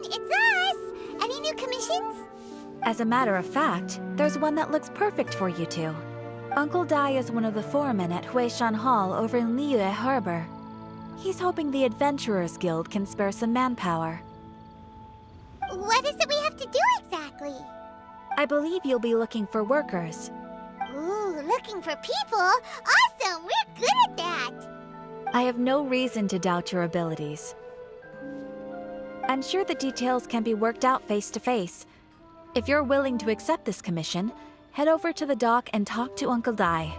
it's us! Any new commissions? As a matter of fact, there's one that looks perfect for you two. Uncle Dai is one of the foremen at Huishan Hall over in Liyue Harbor. He's hoping the Adventurers Guild can spare some manpower. What is it we have to do exactly? I believe you'll be looking for workers. Ooh, looking for people? Awesome! We're good at that! I have no reason to doubt your abilities. I'm sure the details can be worked out face to face. If you're willing to accept this commission, head over to the dock and talk to Uncle Dai.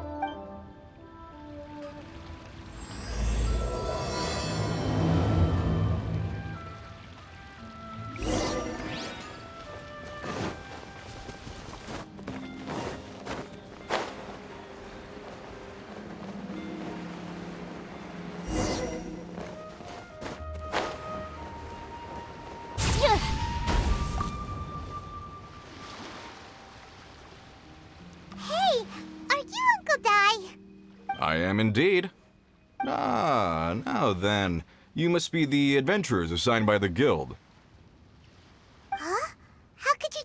Hey, are you Uncle Dai? I am indeed. Ah, now then. You must be the adventurers assigned by the guild. Huh? How could you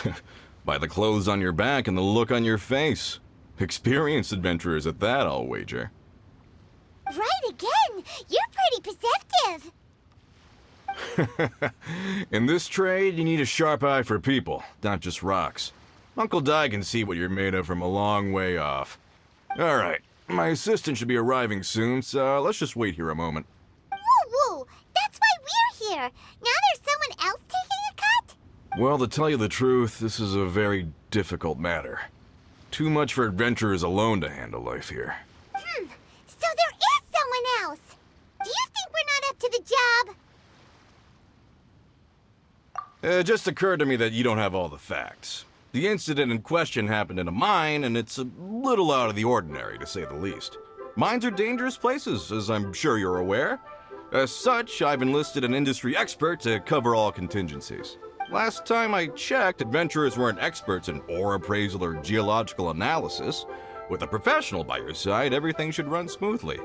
tell? By the clothes on your back and the look on your face. Experienced adventurers at that, I'll wager. Right again! You're pretty perceptive! In this trade, you need a sharp eye for people, not just rocks. Uncle Dai can see what you're made of from a long way off. All right, my assistant should be arriving soon, so let's just wait here a moment. Woo-woo! That's why we're here! Now there's someone else taking a cut? Well, to tell you the truth, this is a very difficult matter. Too much for adventurers alone to handle life here. So there is someone else! Do you think we're not up to the job? It just occurred to me that you don't have all the facts. The incident in question happened in a mine, and it's a little out of the ordinary, to say the least. Mines are dangerous places, as I'm sure you're aware. As such, I've enlisted an industry expert to cover all contingencies. Last time I checked, adventurers weren't experts in ore appraisal or geological analysis. With a professional by your side, everything should run smoothly.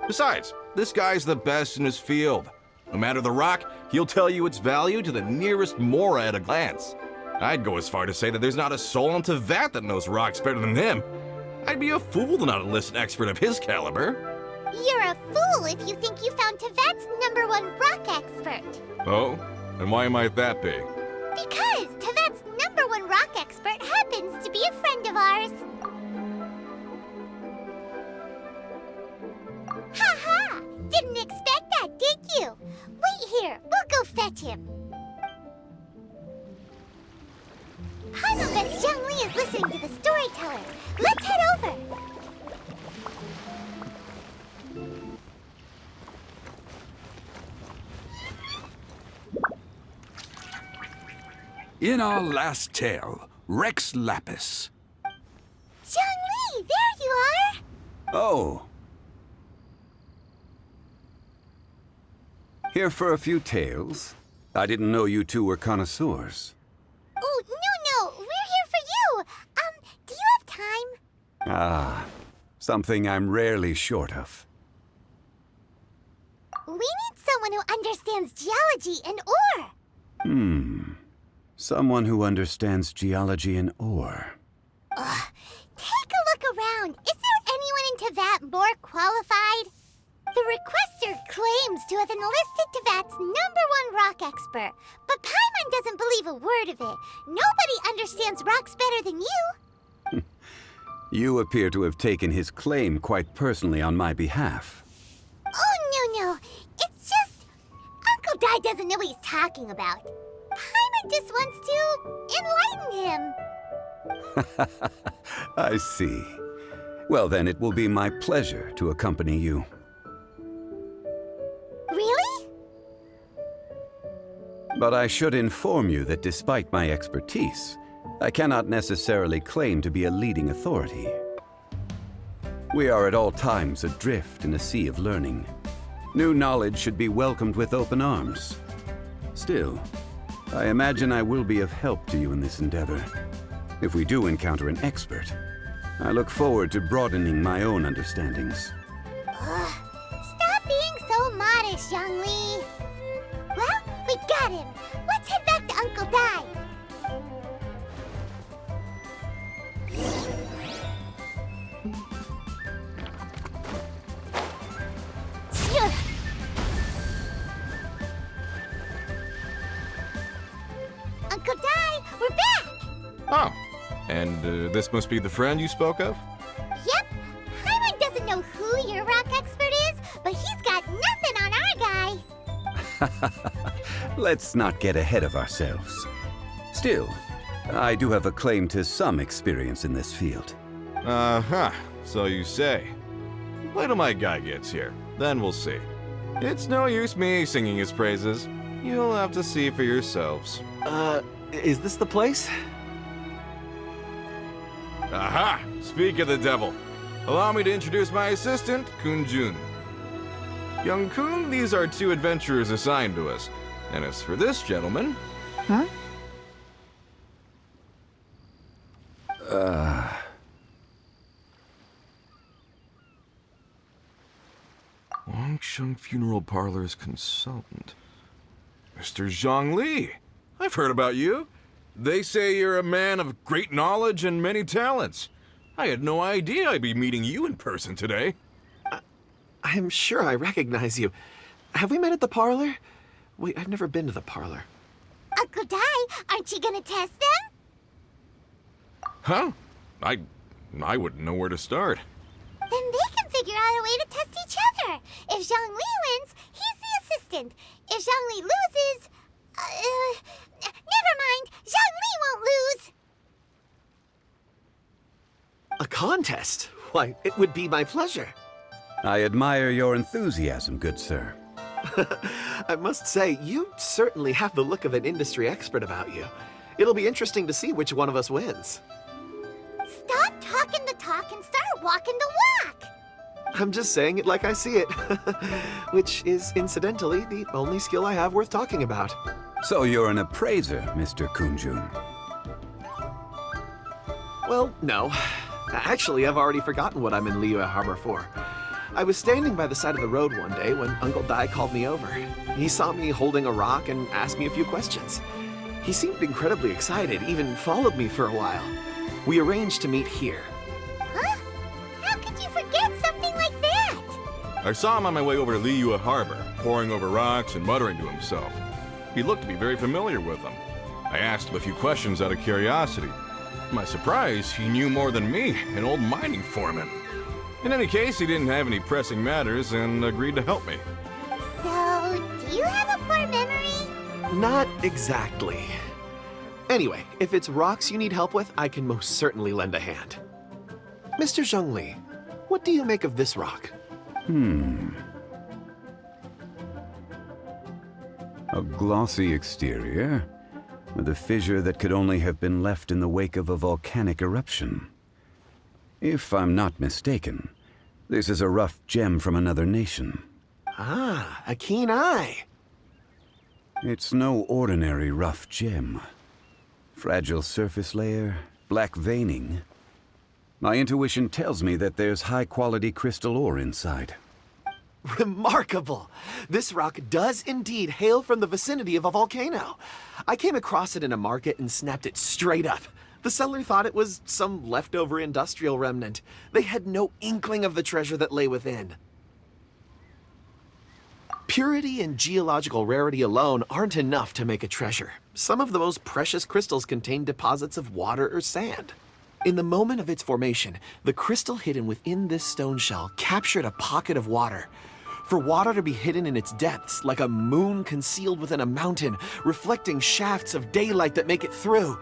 Besides, this guy's the best in his field. No matter the rock, he'll tell you its value to the nearest mora at a glance. I'd go as far to say that there's not a soul in Tevat that knows rocks better than him. I'd be a fool to not enlist an expert of his caliber. You're a fool if you think you found Tevat's #1 rock expert. Oh? And why might that be? Because Tevat's #1 rock expert happens to be a friend of ours. Ha-ha! Didn't expect that, did you? Wait here, we'll go fetch him. Paimon bets Zhongli is listening to the storyteller. Let's head over. In our last tale, Rex Lapis. Zhongli, there you are! Oh. Here for a few tales? I didn't know you two were connoisseurs. Oh, no, we're here for you. Do you have time? Ah, something I'm rarely short of. We need someone who understands geology and ore. Someone who understands geology and ore. Take a look around. Is there anyone in Tevat more qualified? The requester claims to have enlisted Tevat's #1 rock expert, but Paimon doesn't believe a word of it. Nobody understands rocks better than you. You appear to have taken his claim quite personally on my behalf. Oh, no. It's just... Uncle Dai doesn't know what he's talking about. Paimon just wants to enlighten him. I see. Well, then it will be my pleasure to accompany you. Really? But I should inform you that despite my expertise, I cannot necessarily claim to be a leading authority. We are at all times adrift in a sea of learning. New knowledge should be welcomed with open arms. Still, I imagine I will be of help to you in this endeavor. If we do encounter an expert, I look forward to broadening my own understandings. Stop being so modest, Zhongli. at him. Let's head back to Uncle Di. Phew. Uncle Di, we're back! Oh, and this must be the friend you spoke of? Yep. Hyman doesn't know who your rock expert is, but he's got nothing on our guy. Let's not get ahead of ourselves. Still, I do have a claim to some experience in this field. Uh-huh, so you say. Wait till my guy gets here, then we'll see. It's no use me singing his praises. You'll have to see for yourselves. Is this the place? Aha! Speak of the devil. Allow me to introduce my assistant, Kun-jun. Young Kun, these are 2 adventurers assigned to us. And as for this gentleman... Huh? Wangsheng Funeral Parlor's consultant. Mr. Zhongli. I've heard about you. They say you're a man of great knowledge and many talents. I had no idea I'd be meeting you in person today. I'm sure I recognize you. Have we met at the parlor? Wait, I've never been to the parlor. Uncle Di, aren't you gonna test them? Huh? I wouldn't know where to start. Then they can figure out a way to test each other. If Zhongli wins, he's the assistant. If Zhongli loses... never mind. Zhongli won't lose. A contest? Why, it would be my pleasure. I admire your enthusiasm, good sir. I must say, you certainly have the look of an industry expert about you. It'll be interesting to see which one of us wins. Stop talking the talk and start walking the walk. I'm just saying it like I see it. Which is, incidentally, the only skill I have worth talking about. So you're an appraiser, Mr. Kun-jun. Well, no. Actually, I've already forgotten what I'm in Liyue Harbor for. I was standing by the side of the road one day when Uncle Di called me over. He saw me holding a rock and asked me a few questions. He seemed incredibly excited, even followed me for a while. We arranged to meet here. Huh? How could you forget something like that? I saw him on my way over to Liyue Harbor, poring over rocks and muttering to himself. He looked to be very familiar with them. I asked him a few questions out of curiosity. To my surprise, he knew more than me, an old mining foreman. In any case, he didn't have any pressing matters and agreed to help me. So, do you have a poor memory? Not exactly. Anyway, if it's rocks you need help with, I can most certainly lend a hand. Mr. Zhongli, what do you make of this rock? A glossy exterior, with a fissure that could only have been left in the wake of a volcanic eruption. If I'm not mistaken, this is a rough gem from another nation. Ah, a keen eye. It's no ordinary rough gem. Fragile surface layer, black veining. My intuition tells me that there's high-quality crystal ore inside. Remarkable! This rock does indeed hail from the vicinity of a volcano. I came across it in a market and snapped it straight up. The seller thought it was some leftover industrial remnant. They had no inkling of the treasure that lay within. Purity and geological rarity alone aren't enough to make a treasure. Some of the most precious crystals contain deposits of water or sand. In the moment of its formation, the crystal hidden within this stone shell captured a pocket of water. For water to be hidden in its depths, like a moon concealed within a mountain, reflecting shafts of daylight that make it through.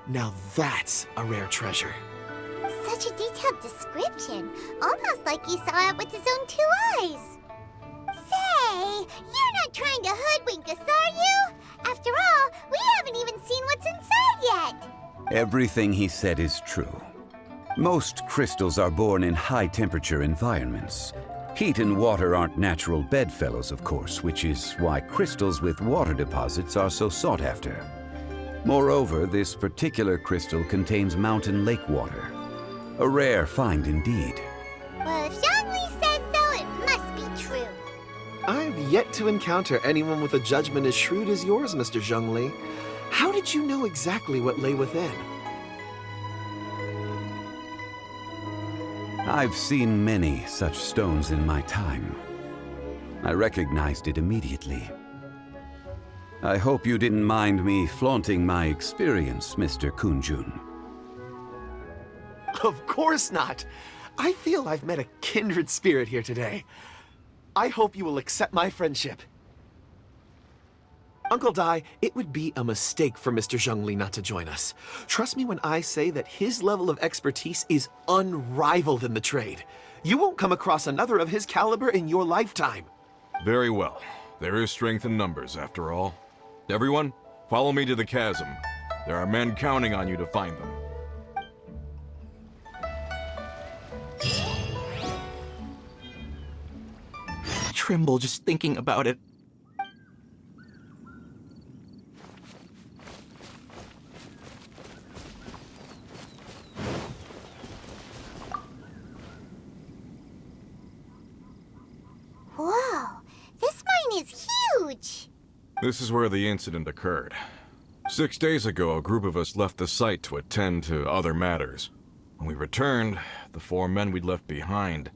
Now that's a rare treasure. Such a detailed description, almost like he saw it with his own 2 eyes. Say, you're not trying to hoodwink us, are you? After all, we haven't even seen what's inside yet. Everything he said is true. Most crystals are born in high-temperature environments. Heat and water aren't natural bedfellows, of course, which is why crystals with water deposits are so sought after. Moreover, this particular crystal contains mountain lake water. A rare find indeed. Well, if Zhongli says so, it must be true. I've yet to encounter anyone with a judgment as shrewd as yours, Mr. Zhongli. How did you know exactly what lay within? I've seen many such stones in my time. I recognized it immediately. I hope you didn't mind me flaunting my experience, Mr. Kunjun. Of course not. I feel I've met a kindred spirit here today. I hope you will accept my friendship. Uncle Dai, it would be a mistake for Mr. Zhongli not to join us. Trust me when I say that his level of expertise is unrivaled in the trade. You won't come across another of his caliber in your lifetime. Very well. There is strength in numbers, after all. Everyone, follow me to the chasm. There are men counting on you to find them. I tremble just thinking about it. Whoa, this mine is huge! This is where the incident occurred. 6 days ago, a group of us left the site to attend to other matters. When we returned, the 4 men we'd left behind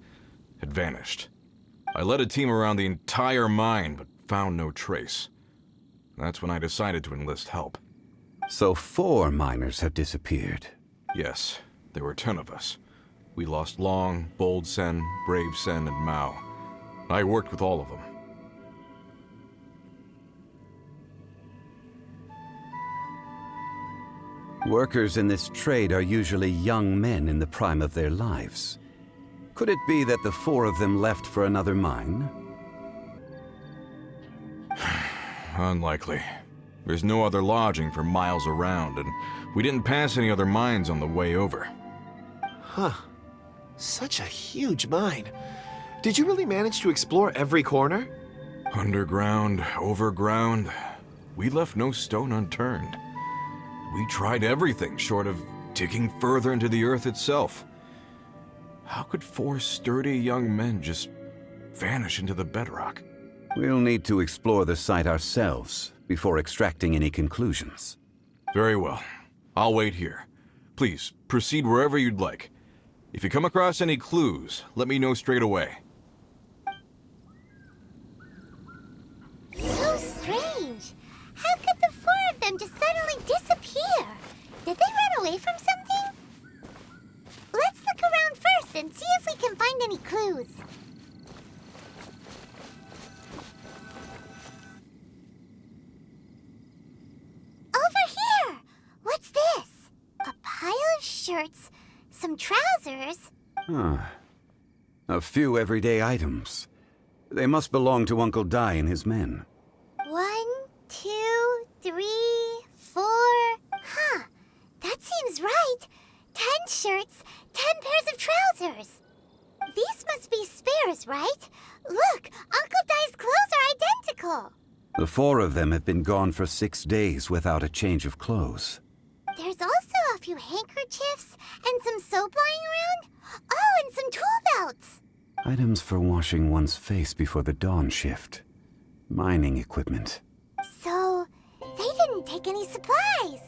had vanished. I led a team around the entire mine, but found no trace. That's when I decided to enlist help. So 4 miners have disappeared. Yes, there were 10 of us. We lost Long, Bold Sen, Brave Sen, and Mao. I worked with all of them. Workers in this trade are usually young men in the prime of their lives. Could it be that the 4 of them left for another mine? Unlikely. There's no other lodging for miles around, and we didn't pass any other mines on the way over. Huh. Such a huge mine. Did you really manage to explore every corner? Underground, overground, we left no stone unturned. We tried everything short of digging further into the earth itself. How could 4 sturdy young men just vanish into the bedrock? We'll need to explore the site ourselves before extracting any conclusions. Very well. I'll wait here. Please, proceed wherever you'd like. If you come across any clues, let me know straight away. So strange. How could the 4 of them just suddenly disappear? Did they run away from something? Let's look around first and see if we can find any clues. Over here! What's this? A pile of shirts, some trousers. A few everyday items. They must belong to Uncle Dai and his men. 1, 2, 3, 4. Huh, that seems right. 10 shirts, 10 pairs of trousers. These must be spares, right? Look, Uncle Dai's clothes are identical. The 4 of them have been gone for 6 days without a change of clothes. There's also a few handkerchiefs and some soap lying around. Oh, and some tool belts. Items for washing one's face before the dawn shift. Mining equipment. So, they didn't take any supplies.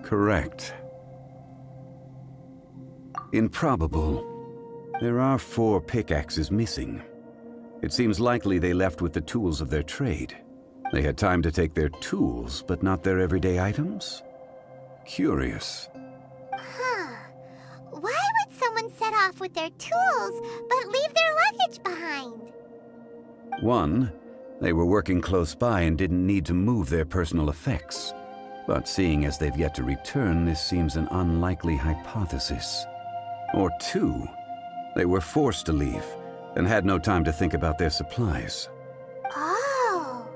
Correct. Improbable. There are 4 pickaxes missing. It seems likely they left with the tools of their trade. They had time to take their tools, but not their everyday items? Curious. Huh. Why would someone set off with their tools, but leave their luggage behind? 1, they were working close by and didn't need to move their personal effects. But seeing as they've yet to return, this seems an unlikely hypothesis. Or 2, they were forced to leave and had no time to think about their supplies. Oh.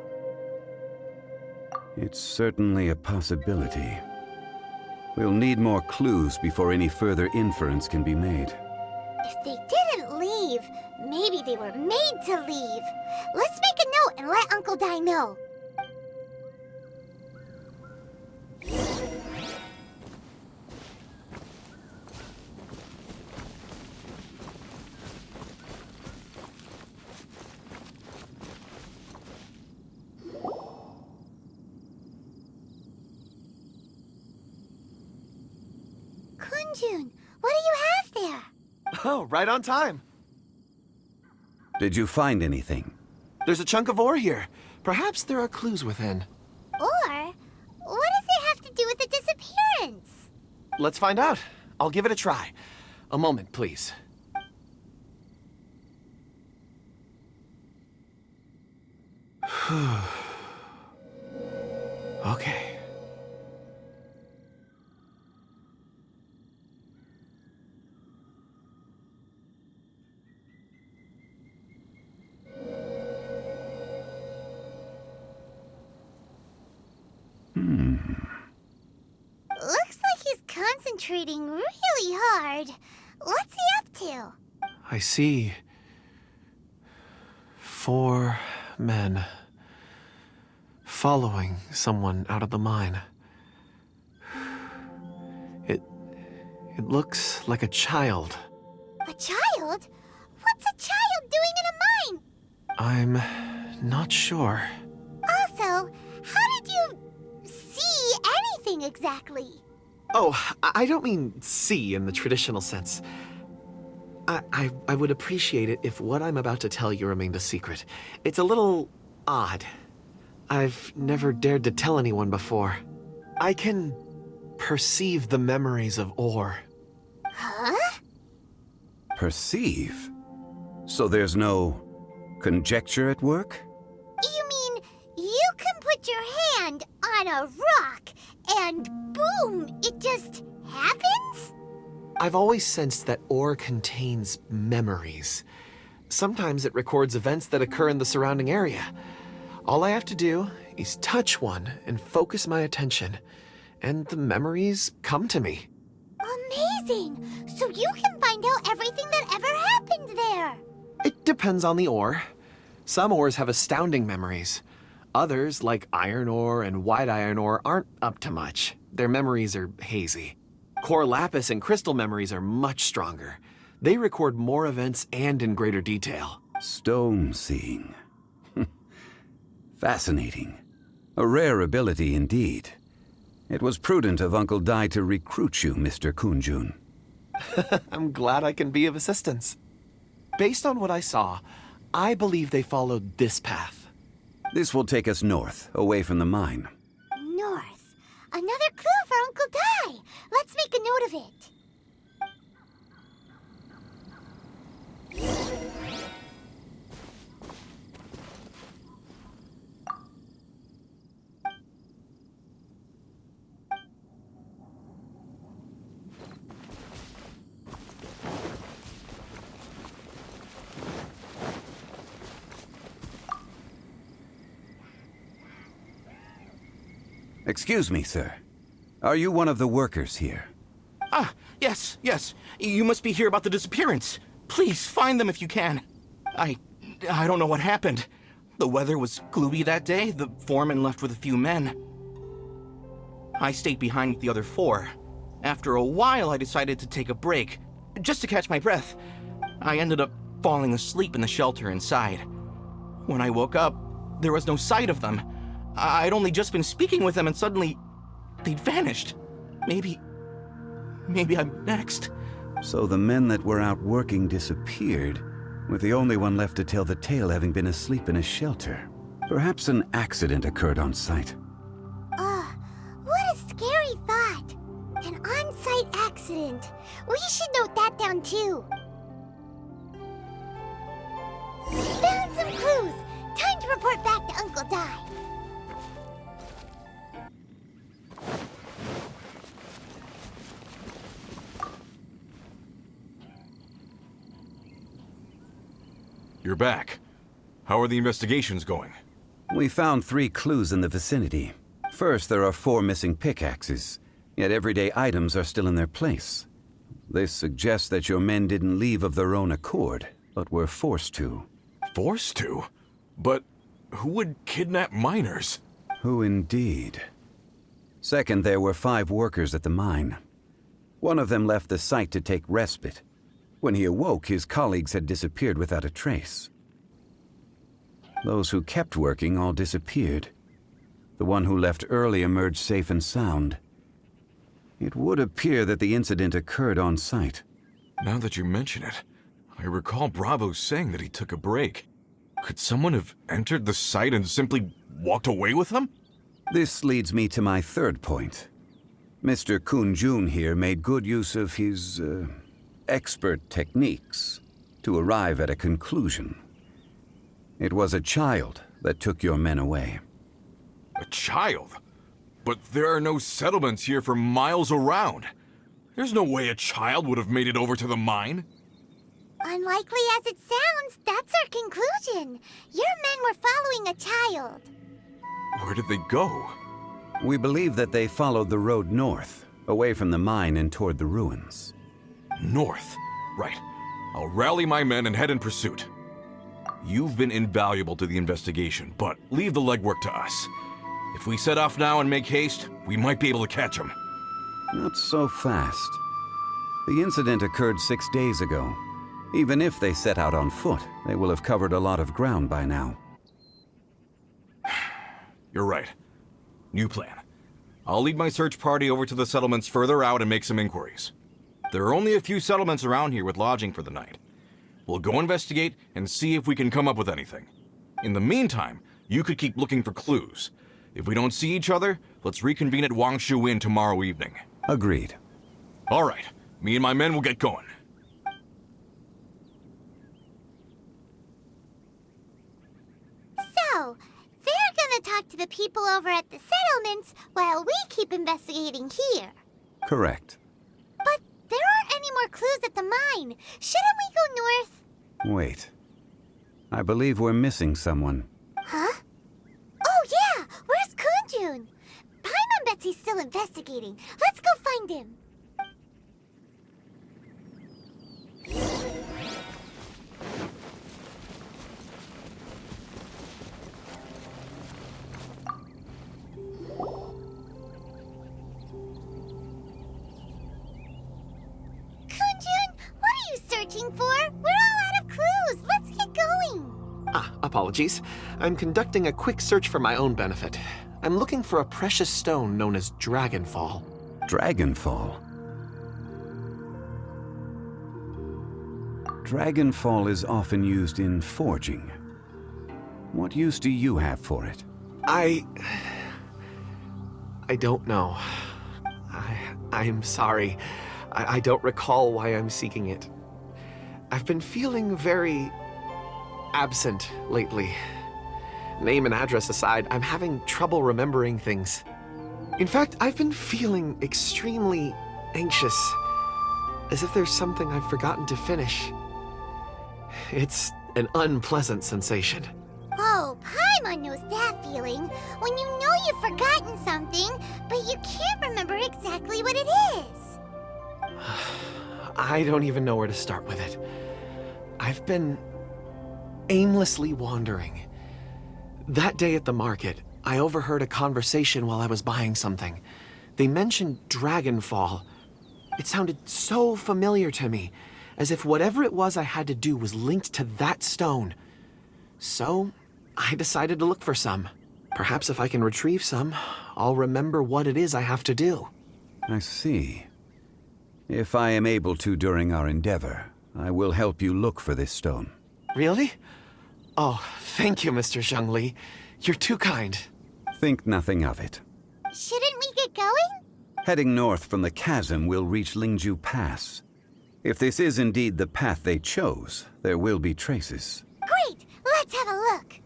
It's certainly a possibility. We'll need more clues before any further inference can be made. If they didn't leave, maybe they were made to leave. Let's make a note and let Uncle Dai know. Kunjun, what do you have there? Oh, right on time. Did you find anything? There's a chunk of ore here. Perhaps there are clues within. Or, what does it have to do with the disappearance? Let's find out. I'll give it a try. A moment, please. Okay. Looks like he's concentrating really hard. What's he up to? I see 4 men following someone out of the mine. It looks like a child. A child? What's a child doing in a mine? I'm not sure. Also, how did you see anything exactly? Oh, I don't mean see in the traditional sense. I would appreciate it if what I'm about to tell you remained a secret. It's a little odd. I've never dared to tell anyone before. I can perceive the memories of ore. Huh? Perceive? So there's no conjecture at work? You mean you can put your hand on a rock and boom, it just happens? I've always sensed that ore contains memories. Sometimes it records events that occur in the surrounding area. All I have to do is touch one and focus my attention, and the memories come to me. Amazing! So you can find out everything that ever happened there. It depends on the ore. Some ores have astounding memories. Others, like iron ore and white iron ore, aren't up to much. Their memories are hazy. Core lapis and crystal memories are much stronger. They record more events and in greater detail. Stone seeing. Fascinating. A rare ability indeed. It was prudent of Uncle Dai to recruit you, Mr. Kunjun. I'm glad I can be of assistance. Based on what I saw, I believe they followed this path. This will take us north, away from the mine. North. Another clue for Uncle Dai. Let's make a note of it. Excuse me, sir. Are you one of the workers here? Ah, yes. You must be here about the disappearance. Please find them if you can. I don't know what happened. The weather was gloomy that day. The foreman left with a few men. I stayed behind with the other 4. After a while, I decided to take a break, just to catch my breath. I ended up falling asleep in the shelter inside. When I woke up, there was no sight of them. I'd only just been speaking with them and suddenly they'd vanished. Maybe I'm next. So the men that were out working disappeared, with the only one left to tell the tale having been asleep in a shelter. Perhaps an accident occurred on site. What a scary thought. An on-site accident. We should note that down too. Found some clues. Time to report back to Uncle Dai. You're back. How are the investigations going? We found 3 clues in the vicinity. First, there are 4 missing pickaxes, yet everyday items are still in their place. This suggests that your men didn't leave of their own accord, but were forced to. Forced to? But who would kidnap miners? Who indeed? Second, there were 5 workers at the mine. One of them left the site to take respite. When he awoke, his colleagues had disappeared without a trace. Those who kept working all disappeared. The one who left early emerged safe and sound. It would appear that the incident occurred on site. Now that you mention it, I recall Bravo saying that he took a break. Could someone have entered the site and simply walked away with him? This leads me to my third point. Mr. Kun-jun here made good use of his, expert techniques to arrive at a conclusion. It was a child that took your men away. A child? But there are no settlements here for miles around. There's no way a child would have made it over to the mine. Unlikely as it sounds, that's our conclusion. Your men were following a child. Where did they go? We believe that they followed the road north, away from the mine and toward the ruins. North. Right. I'll rally my men and head in pursuit. You've been invaluable to the investigation, but leave the legwork to us. If we set off now and make haste, we might be able to catch them. Not so fast. The incident occurred 6 days ago. Even if they set out on foot, they will have covered a lot of ground by now. You're right. New plan. I'll lead my search party over to the settlements further out and make some inquiries. There are only a few settlements around here with lodging for the night. We'll go investigate and see if we can come up with anything. In the meantime, you could keep looking for clues. If we don't see each other, let's reconvene at Wangshu Inn tomorrow evening. Agreed. All right. Me and my men will get going. So, they're gonna talk to the people over at the settlements while we keep investigating here. Correct. But there aren't any more clues at the mine. Shouldn't we go north? Wait. I believe we're missing someone. Huh? Oh yeah! Where's Kunjun? Paimon bets he's still investigating. Let's go find him. Searching for? We're all out of clues. Let's get going. Apologies. I'm conducting a quick search for my own benefit. I'm looking for a precious stone known as Dragonfall. Dragonfall? Dragonfall is often used in forging. What use do you have for it? I don't know. I'm sorry. I don't recall why I'm seeking it. I've been feeling very absent lately. Name and address aside, I'm having trouble remembering things. In fact, I've been feeling extremely anxious, as if there's something I've forgotten to finish. It's an unpleasant sensation. Oh, Paimon knows that feeling. When you know you've forgotten something, but you can't remember exactly what it is. I don't even know where to start with it. I've been aimlessly wandering. That day at the market, I overheard a conversation while I was buying something. They mentioned Dragonfall. It sounded so familiar to me, as if whatever it was I had to do was linked to that stone. So, I decided to look for some. Perhaps if I can retrieve some, I'll remember what it is I have to do. I see. If I am able to during our endeavor, I will help you look for this stone. Really? Oh, thank you, Mr. Zhongli. You're too kind. Think nothing of it. Shouldn't we get going? Heading north from the chasm, we'll reach Lingju Pass. If this is indeed the path they chose, there will be traces. Great! Let's have a look.